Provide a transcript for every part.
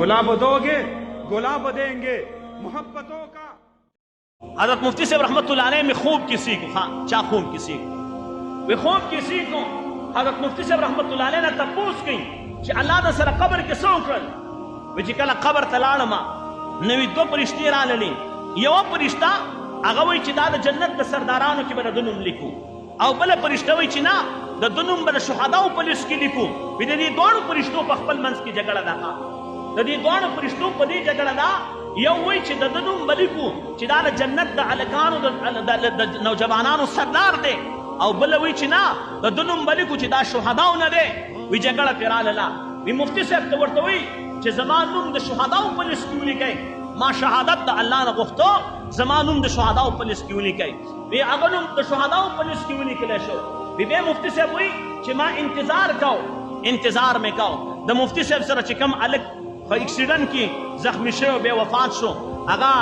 गुलाब दोगे गुलाब देंगे मोहब्बतों का। हजरत मुफ्ती साहब रहमतुल्लाह अलैह में खूब किसी को, हाँ चा खूब किसी को, वे खूब किसी को हजरत मुफ्ती साहब रहमतुल्लाह अलैह ने तपूस की कि अल्लाह द सर कब्र के सो करल वे چې کله قبر ته لاړم نوې دوه فرشتې راللې یو فرشته هغه وایي چې دا د جنت د سردارانو کې به د نوم لیکو او بله فرشته وایي چې نه د ده نوم به د شهداو په لیست کې لیکو وي د دې دواړو فرشتو په خپل منځ کې جګړه ده د دې دواړو فرشتو په دې جګړه ده یو وایي چې د ده نوم به لیکو چې دا د جنت د هلکانو د نوجوانانو سردار دی او بله وایي چې نه د ده نوم به لیکو چې دا شهداو نه دی وی جګړه پرې راغله وی مفتی صاحب ته ورته وایي چې زما نوم د شهداو په لیست کې ولیکئ ما شهادت د الله نه غوښتو زما نوم د شهداو په لیست کې ولیکئ وی هغه نوم د شهداو په لیست کې ولیکلی شو وی بیا مفتی صاحب وایي چې ما انتظار مې کو د مفتی صاحب سره چې کوم هلک په اکسیډنټ کې زخمی شوی بیا وفات شو هغه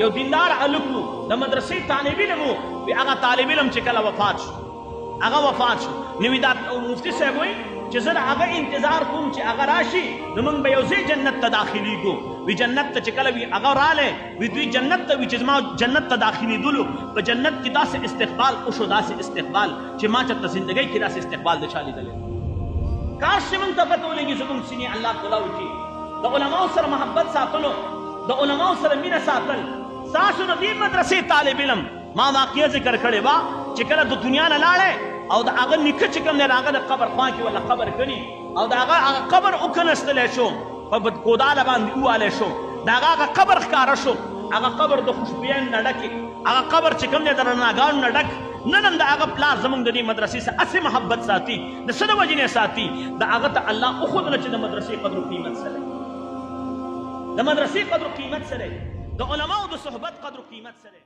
یو دیندار هلک و د مدرسې طالب علم و وی هغه طالب علم چې کله وفات شو نو وی دا مفتی صاحب وایي چې زه د هغه انتظار کوم چې هغه راشي نو موږ به یو ځای جنت ته داخلیږو وی جنت ته چې کله وي هغه رالی وی دوی جنت ته وي چې زما جنت ته داخلېدلو په جنت کې داسې استقبال وشو داسې استقبال چې ما چېرته زندګۍ کې داسې استقبال د چا لیدلی کاش چې موږ ته پته ولګي زموږ سینې الله کلاو کړي د علماو سره محبت ساتلو د علماو سره مینه ساتل ستاسو د دې مدرسې طالب علم ما واقعه ذکر کړې وه چې کله د دنیا نه لاړی او د هغه نیکه چې کوم دی د هغه د قبر خوا کې ولا قبر کړي او د هغه قبر وکنستلی شو په بدکوداله باندې ووالی شو د هغه قبر ښکاره شو هغه قبر د خوشبویانو نه ډک هغه قبر چې کوم دی د رڼاګانو نه ډک نن هم د هغه پلار زموږ د دې مدرسې سره هسې محبت ساتي د څه د وجې نه ساتي د هغه ته الله وښودله چې د مدرسې قدر و قیمت سره د مدرسې قدر و قیمت سره د علماو د صحبت قدر و قیمت سره